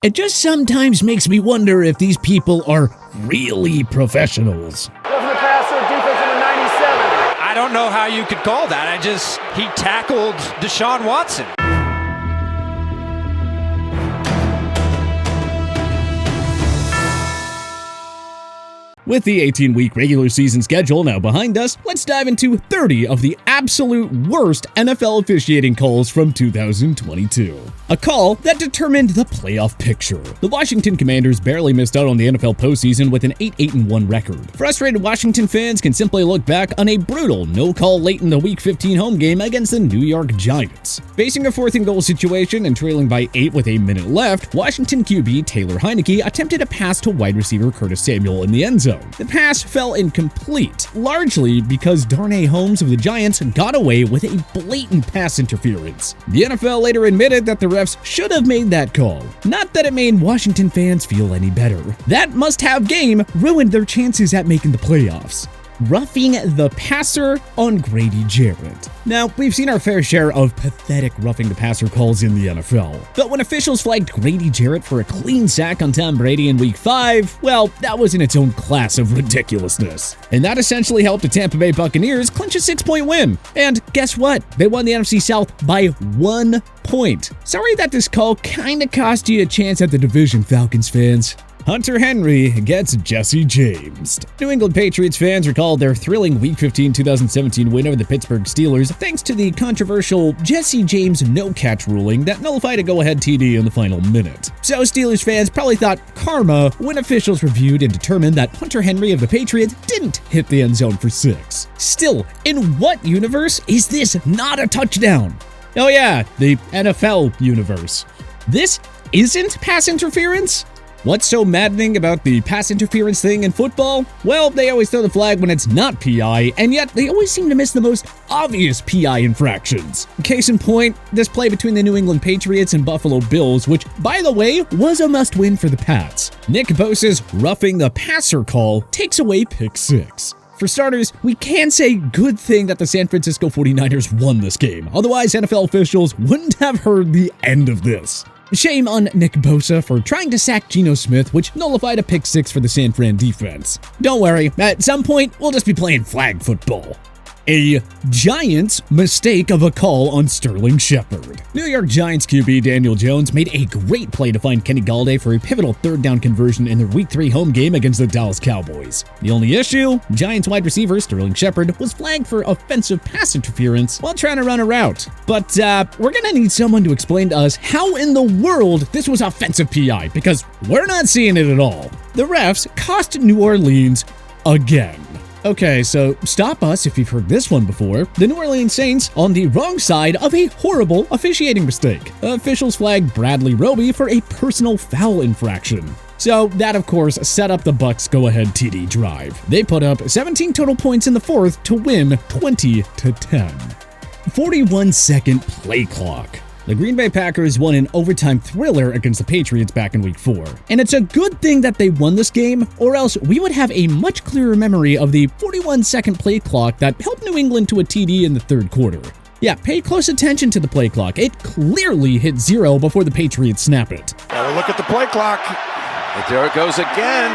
It just sometimes makes me wonder if these people are really professionals. Roughing the passer, defense number 97. I don't know how you could call that. He tackled Deshaun Watson. With the 18-week regular season schedule now behind us, let's dive into 30 of the absolute worst NFL officiating calls from 2022. A call that determined the playoff picture. The Washington Commanders barely missed out on the NFL postseason with an 8-1 record. Frustrated Washington fans can simply look back on a brutal no-call late in the Week 15 home game against the New York Giants. Facing a 4th-and-goal situation and trailing by 8 with a minute left, Washington QB Taylor Heinicke attempted a pass to wide receiver Curtis Samuel in the end zone. The pass fell incomplete, largely because Darnay Holmes of the Giants got away with a blatant pass interference. The NFL later admitted that the refs should have made that call. Not that it made Washington fans feel any better. That must-have game ruined their chances at making the playoffs. Roughing the passer on Grady Jarrett. Now, we've seen our fair share of pathetic roughing the passer calls in the NFL. But when officials flagged Grady Jarrett for a clean sack on Tom Brady in Week 5, well, that was in its own class of ridiculousness. And that essentially helped the Tampa Bay Buccaneers clinch a 6-point win. And guess what? They won the NFC South by 1 point. Sorry that this call kinda cost you a chance at the division, Falcons fans. Hunter Henry gets Jesse Jamesed. New England Patriots fans recall their thrilling Week 15 2017 win over the Pittsburgh Steelers thanks to the controversial Jesse James no-catch ruling that nullified a go-ahead TD in the final minute. So Steelers fans probably thought karma when officials reviewed and determined that Hunter Henry of the Patriots didn't hit the end zone for 6. Still, in what universe is this not a touchdown? Oh yeah, the NFL universe. This isn't pass interference? What's so maddening about the pass interference thing in football? Well, they always throw the flag when it's not PI, and yet they always seem to miss the most obvious PI infractions. Case in point, this play between the New England Patriots and Buffalo Bills, which, by the way, was a must-win for the Pats. Nick Bosa's roughing the passer call takes away pick 6. For starters, we can say good thing that the San Francisco 49ers won this game. Otherwise, NFL officials wouldn't have heard the end of this. Shame on Nick Bosa for trying to sack Geno Smith, which nullified a pick 6 for the San Fran defense. Don't worry, at some point, we'll just be playing flag football. A Giants mistake of a call on Sterling Shepard. New York Giants QB Daniel Jones made a great play to find Kenny Galladay for a pivotal 3rd-down conversion in their Week 3 home game against the Dallas Cowboys. The only issue, Giants wide receiver Sterling Shepard was flagged for offensive pass interference while trying to run a route. But we're gonna need someone to explain to us how in the world this was offensive PI, because we're not seeing it at all. The refs cost New Orleans again. Okay, so stop us if you've heard this one before. The New Orleans Saints on the wrong side of a horrible officiating mistake. Officials flagged Bradley Roby for a personal foul infraction. So that, of course, set up the Bucs' go-ahead TD drive. They put up 17 total points in the 4th to win 20-10. 41-second play clock. The Green Bay Packers won an overtime thriller against the Patriots back in Week 4. And it's a good thing that they won this game, or else we would have a much clearer memory of the 41-second play clock that helped New England to a TD in the 3rd quarter. Yeah, pay close attention to the play clock. It clearly hit 0 before the Patriots snap it. Gotta look at the play clock. And there it goes again.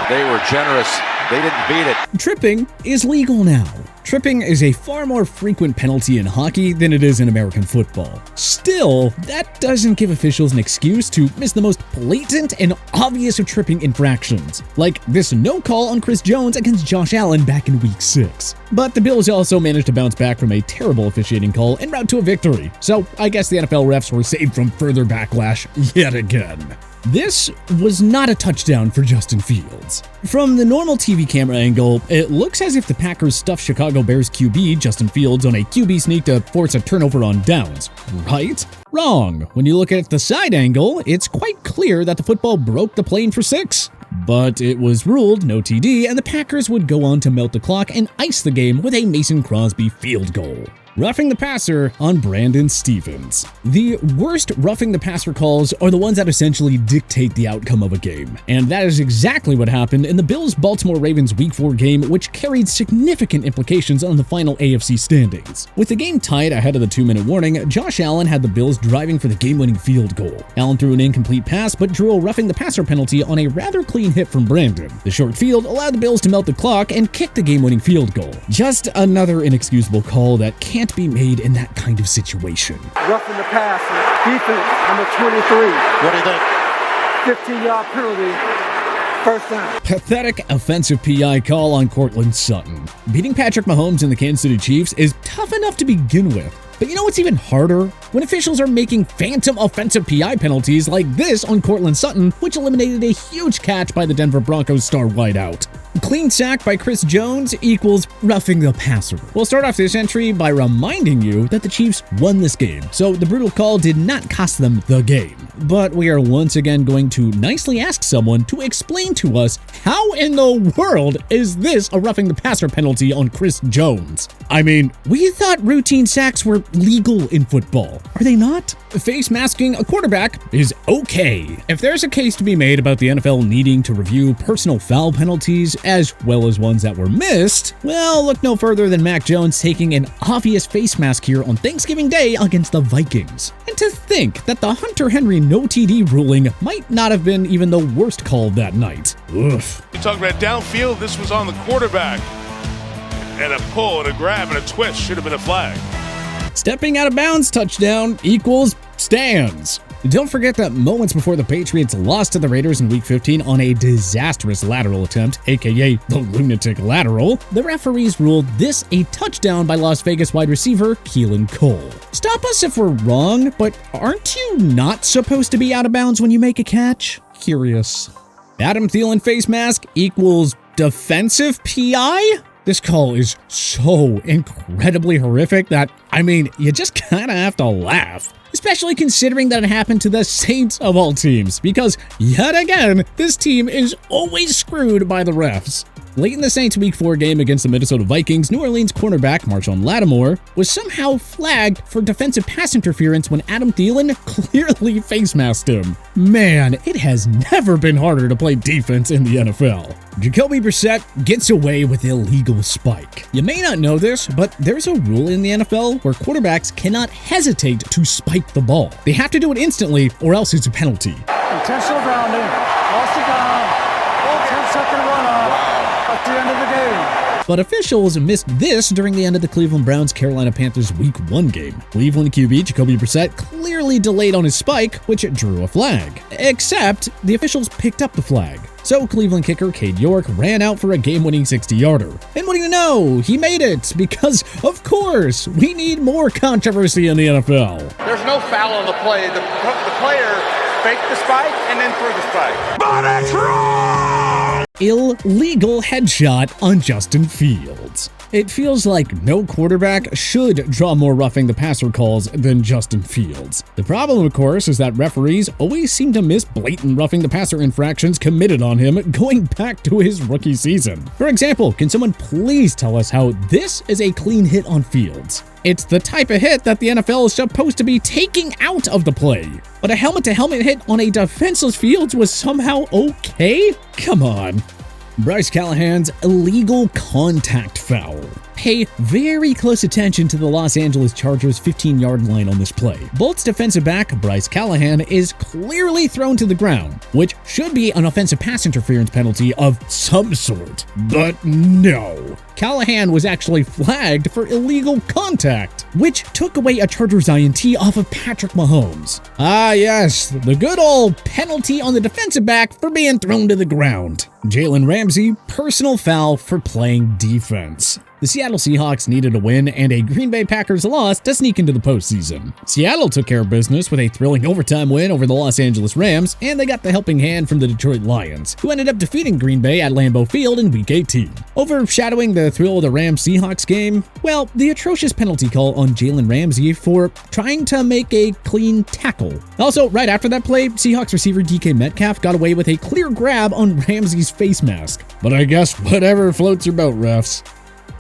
They were generous. They didn't beat it. Tripping is legal now. Tripping is a far more frequent penalty in hockey than it is in American football. Still, that doesn't give officials an excuse to miss the most blatant and obvious of tripping infractions, like this no call on Chris Jones against Josh Allen back in Week 6. But the Bills also managed to bounce back from a terrible officiating call en route to a victory, so I guess the NFL refs were saved from further backlash yet again. This was not a touchdown for Justin Fields. From the normal TV camera angle, it looks as if the Packers stuffed Chicago Bears QB Justin Fields on a QB sneak to force a turnover on downs, right? Wrong. When you look at the side angle, it's quite clear that the football broke the plane for 6. But it was ruled no TD, and the Packers would go on to melt the clock and ice the game with a Mason Crosby field goal. Roughing the passer on Brandon Stephens. The worst roughing the passer calls are the ones that essentially dictate the outcome of a game. And that is exactly what happened in the Bills-Baltimore Ravens Week 4 game, which carried significant implications on the final AFC standings. With the game tied ahead of the 2-minute warning, Josh Allen had the Bills driving for the game-winning field goal. Allen threw an incomplete pass, but drew a roughing the passer penalty on a rather clean hit from Brandon. The short field allowed the Bills to melt the clock and kick the game-winning field goal. Just another inexcusable call that can't be made in that kind of situation. Roughing the passer, defense, number 23. What do you think? 15-yard penalty, first down. Pathetic offensive PI call on Courtland Sutton. Beating Patrick Mahomes and the Kansas City Chiefs is tough enough to begin with. But you know what's even harder? When officials are making phantom offensive PI penalties like this on Courtland Sutton, which eliminated a huge catch by the Denver Broncos star wideout. Clean sack by Chris Jones equals roughing the passer. We'll start off this entry by reminding you that the Chiefs won this game, so the brutal call did not cost them the game. But we are once again going to nicely ask someone to explain to us how in the world is this a roughing the passer penalty on Chris Jones? I mean, we thought routine sacks were legal in football. Are they not? Face masking a quarterback is okay. If there's a case to be made about the NFL needing to review personal foul penalties as well as ones that were missed, well, look no further than Mac Jones taking an obvious face mask here on Thanksgiving Day against the Vikings. And to think that the Hunter Henry no TD ruling might not have been even the worst call of that night. Oof. You talk about downfield, this was on the quarterback. And a pull and a grab and a twist should have been a flag. Stepping out of bounds touchdown equals stands. Don't forget that moments before the Patriots lost to the Raiders in Week 15 on a disastrous lateral attempt, aka the lunatic lateral, the referees ruled this a touchdown by Las Vegas wide receiver Keelan Cole. Stop us if we're wrong, but aren't you not supposed to be out of bounds when you make a catch? Curious. Adam Thielen face mask equals defensive PI? This call is so incredibly horrific that, I mean, you just kinda have to laugh. Especially considering that it happened to the Saints of all teams, because yet again, this team is always screwed by the refs. Late in the Saints Week 4 game against the Minnesota Vikings, New Orleans cornerback Marshawn Lattimore was somehow flagged for defensive pass interference when Adam Thielen clearly face masked him. Man, it has never been harder to play defense in the NFL. Jacoby Brissett gets away with illegal spike. You may not know this, but there's a rule in the NFL where quarterbacks cannot hesitate to spike the ball. They have to do it instantly or else it's a penalty. Intentional grounding, lost the down, 10-second run-off at the end of the game. But officials missed this during the end of the Cleveland Browns-Carolina Panthers Week 1 game. Cleveland QB Jacoby Brissett clearly delayed on his spike, which drew a flag. Except the officials picked up the flag. So Cleveland kicker Cade York ran out for a game-winning 60-yarder. And what do you know? He made it, because, of course, we need more controversy in the NFL. There's no foul on the play. The player faked the spike and then threw the spike. But it's wrong! Illegal headshot on Justin Fields. It feels like no quarterback should draw more roughing the passer calls than Justin Fields. The problem, of course, is that referees always seem to miss blatant roughing the passer infractions committed on him going back to his rookie season. For example, can someone please tell us how this is a clean hit on Fields? It's the type of hit that the NFL is supposed to be taking out of the play. But a helmet-to-helmet hit on a defenseless Fields was somehow okay? Come on. Bryce Callahan's illegal contact foul. Pay very close attention to the Los Angeles Chargers' 15-yard line on this play. Bolts defensive back Bryce Callahan is clearly thrown to the ground, which should be an offensive pass interference penalty of some sort. But no. Callahan was actually flagged for illegal contact, which took away a Chargers INT off of Patrick Mahomes. Ah yes, the good old penalty on the defensive back for being thrown to the ground. JALEN RAMSEY, personal foul for playing defense. The Seattle Seahawks needed a win and a Green Bay Packers loss to sneak into the postseason. Seattle took care of business with a thrilling overtime win over the Los Angeles Rams, and they got the helping hand from the Detroit Lions, who ended up defeating Green Bay at Lambeau Field in Week 18. Overshadowing the thrill of the Rams-Seahawks game, well, the atrocious penalty call on JALEN RAMSEY for trying to make a clean tackle. Also, right after that play, Seahawks receiver DK Metcalf got away with a clear grab on Ramsey's face mask. But I guess whatever floats your boat, refs.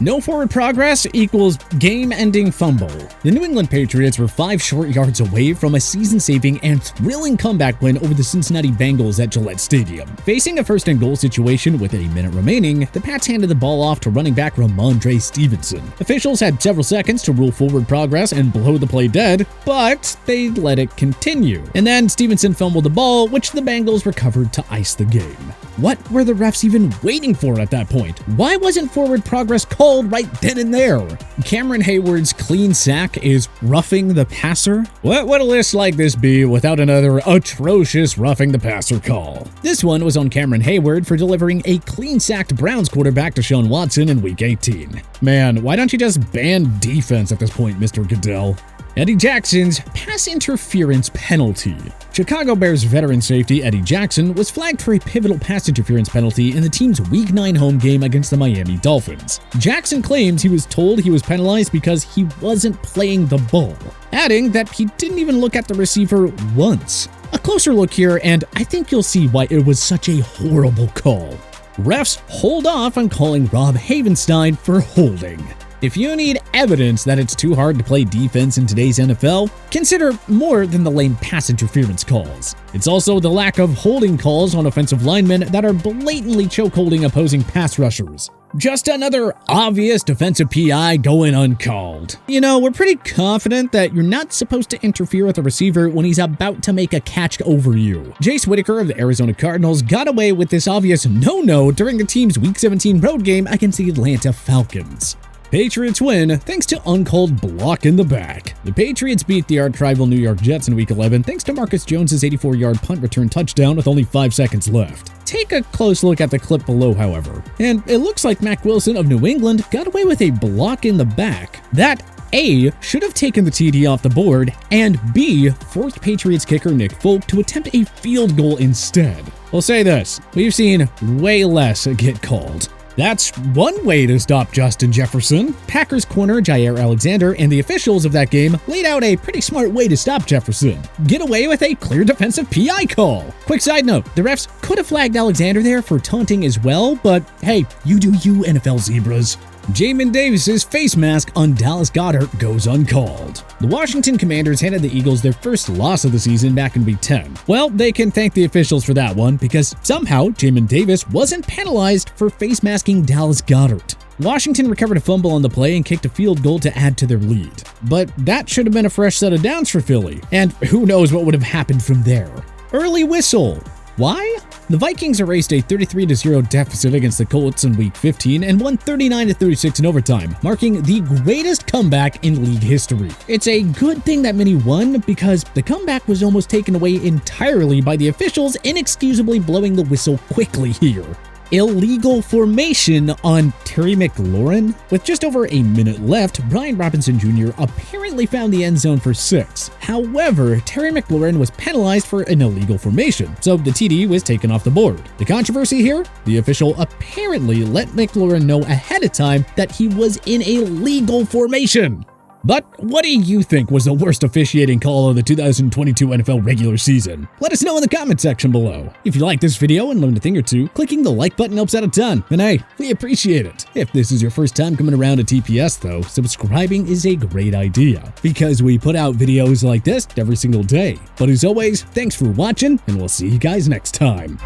No forward progress equals game-ending fumble. The New England Patriots were 5 short yards away from a season-saving and thrilling comeback win over the Cincinnati Bengals at Gillette Stadium. Facing a first-and-goal situation with a minute remaining, the Pats handed the ball off to running back Ramondre Stevenson. Officials had several seconds to rule forward progress and blow the play dead, but they let it continue. And then Stevenson fumbled the ball, which the Bengals recovered to ice the game. What were the refs even waiting for at that point? Why wasn't forward progress called right then and there? Cameron Hayward's clean sack is roughing the passer? What would a list like this be without another atrocious roughing the passer call? This one was on Cameron Hayward for delivering a clean-sacked Browns quarterback to Deshaun Watson in Week 18. Man, why don't you just ban defense at this point, Mr. Goodell? Eddie Jackson's pass interference penalty. Chicago Bears veteran safety Eddie Jackson was flagged for a pivotal pass interference penalty in the team's Week 9 home game against the Miami Dolphins. Jackson claims he was told he was penalized because he wasn't playing the ball, adding that he didn't even look at the receiver once. A closer look here, and I think you'll see why it was such a horrible call. Refs hold off on calling Rob Havenstein for holding. If you need evidence that it's too hard to play defense in today's NFL, consider more than the lame pass interference calls. It's also the lack of holding calls on offensive linemen that are blatantly chokeholding opposing pass rushers. Just another obvious defensive PI going uncalled. You know, we're pretty confident that you're not supposed to interfere with a receiver when he's about to make a catch over you. Jace Whitaker of the Arizona Cardinals got away with this obvious no-no during the team's Week 17 road game against the Atlanta Falcons. Patriots win thanks to uncalled block in the back. The Patriots beat the arch-rival New York Jets in Week 11 thanks to Marcus Jones's 84-yard punt return touchdown with only 5 seconds left. Take a close look at the clip below, however, and it looks like Mack Wilson of New England got away with a block in the back that A, should have taken the TD off the board, and B, forced Patriots kicker Nick Folk to attempt a field goal instead. We'll say this, we've seen way less get called. That's one way to stop Justin Jefferson. Packers corner Jair Alexander and the officials of that game laid out a pretty smart way to stop Jefferson. Get away with a clear defensive PI call. Quick side note, the refs could have flagged Alexander there for taunting as well, but hey, you do you, NFL Zebras. Jamin Davis's face mask on Dallas Goedert goes uncalled. The Washington Commanders handed the Eagles their first loss of the season back in Week 10. Well, they can thank the officials for that one because somehow Jamin Davis wasn't penalized for face masking Dallas Goedert. Washington recovered a fumble on the play and kicked a field goal to add to their lead. But that should have been a fresh set of downs for Philly, and who knows what would have happened from there. Early whistle. Why? The Vikings erased a 33-0 deficit against the Colts in Week 15 and won 39-36 in overtime, marking the greatest comeback in league history. It's a good thing that many won because the comeback was almost taken away entirely by the officials inexcusably blowing the whistle quickly here. Illegal formation on Terry McLaurin? With just over a minute left, Brian Robinson Jr. apparently found the end zone for 6. However, Terry McLaurin was penalized for an illegal formation, so the TD was taken off the board. The controversy here? The official apparently let McLaurin know ahead of time that he was in a legal formation. But what do you think was the worst officiating call of the 2022 NFL regular season? Let us know in the comment section below. If you like this video and learned a thing or two, clicking the like button helps out a ton, and hey, we appreciate it. If this is your first time coming around to TPS though, subscribing is a great idea, because we put out videos like this every single day. But as always, thanks for watching, and we'll see you guys next time.